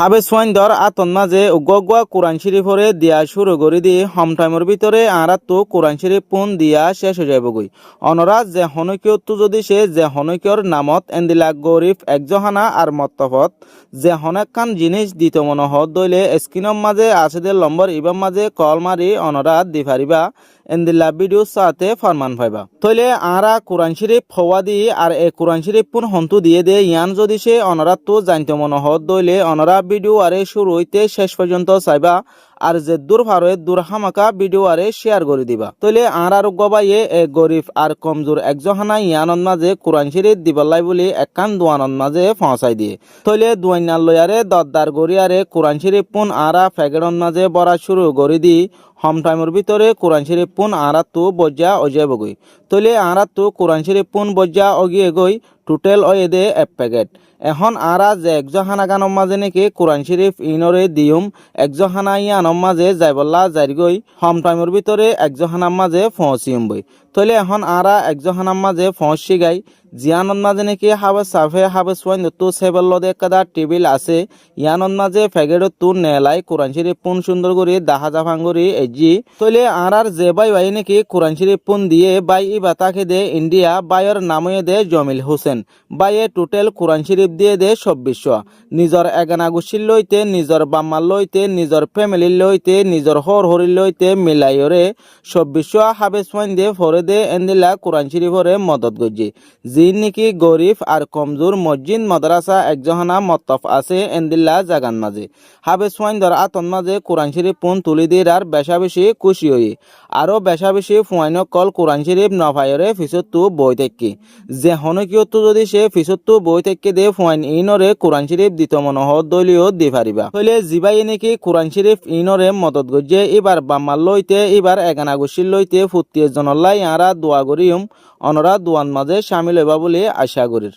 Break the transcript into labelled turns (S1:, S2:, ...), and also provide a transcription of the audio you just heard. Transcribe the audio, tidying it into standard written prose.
S1: হাবে সোয়াইন্দর আতন মাঝে উগ্গুয়া কোরআন শরীফরে দিয়া শুরু করে দি হম টাইমের ভিতরে আরাতো কোরআন শরীফ পুন দিয়া শেষ হয়ে যাবগই অনরা যে হনৈক্যতু যদি সে যে হনৈক্যর নামত এন্দিলা গরিব একজহানা আর মত্তফত যে হনেকান জিনিস দিত মন হদ দইলে স্ক্রিনম মাঝে আছেদের লম্বর ইবাম মাঝে কল মারি অনরা দি ফারিবা এন্দিলা ভিডিও সাথে ফরমান পাইবা তইলে আরা কোরআন শরীফ ফওয়া দি আর এ কোরআন শরীফ পুন হন্তু দিয়ে দে ইয়ান যদি সে অনরা তো জানতে মন হদ দইলে অনরা ভিডিও আরে শুরু হইতে শেষ পর্যন্ত চাইবা আর যে দূর ফারে দূর হামাকা ভিডিও আরে শেয়ার করে দিবা তইলে আর গবাইয়ে এ গরিব আর কমজোর একজহানা ইয়ানন মাঝে কোরআন শরীফ দিবাল্লাই বলি একখান দোয়ানন মাঝে পৌঁছাই দিয়ে তইলে দুয়াইনার লয়ারে দদ্দার গড়িয়ারে কোরআন শরীফ পুন আরা ফেগেরন মাঝে বরা শুরু করে দি হম টাইমের ভিতরে কোরআন শরীফ পুন আরা তো বজ্জা অজয় বগই তইলে আরা তো কোরআন শরীফ পুন বজ্জা অগিয়ে গই টোটাল অয়ে দে এক প্যাকেট এখন আরা যে একজহানা গানম মাঝে নাকি কোরআন শরীফ ইনরে দিউম একজহানা ইয়ানম মাঝে যাইবল্লা যাইগই হম টাইমের ভিতরে একজহানার মাঝে পৌঁছিম বই তইলে এখন আরা একজহানার মাঝে পৌঁছি গাই জিয়ানন মাঝে নাকি হাবে সাফে হাবে সোয়াইন তো সেবল্ল দে কাদা টেবিল আছে ইয়ানন মাঝে ফেগের তু নেলাই কোরআন শরীফ পুন সুন্দর করে দাহা জাফাঙ্গরি এজি তইলে আর যে বাই নাকি কোরআন শরীফ পুন দিয়ে বাই ইবা তাকে দে ইন্ডিয়া বাইয়ের নাময়ে দে জমিল হোসেন বাইয়ে টোটাল কোরআন শরীফ দিয়ে দে ২৪০০ নিজর এগানা গুছির লইতে নিজর বাম্মার লইতে নিজর ফ্যামিলির লইতে নিজর হর হরির লইতে মিলাইরে ২৪০০ হাবে সোয়াইন দে ফরে দে এন্দিলা কোরআন শরীফরে মদত গজি জিন নাকি গরিব আর কমজোর মসজিদ মাদ্রাসা একজহানা মতফ আছে এন্দিল্লা জাগান মাঝে হাবে সোয়াইন্দর আতন মাঝে কোরআন শরীফ পুন তুলি দিয়ে আর বেশা বেশি খুশি হই আরো বেশা বেশি ফুয়াইন কল কোরআন শরীফ নফাইরে ফিসত্তু বই থেকে যে হনকিয়তু যদি সে ফিসত্তু বই থেকে দে ফুয়াইন ইনরে কোরআন শরীফ দিত মনোহ দলীয় দি পারিবা হইলে জিবাই নাকি কোরআন শরীফ ইনরে মদত গজে এবার বাম্মার লইতে এবার এগানা গুছির লইতে ফুটিয়ে জনল্লাই আরা দোয়া করিম অনরা দোয়ান মাঝে সামিল হইবা বলে আশা করির।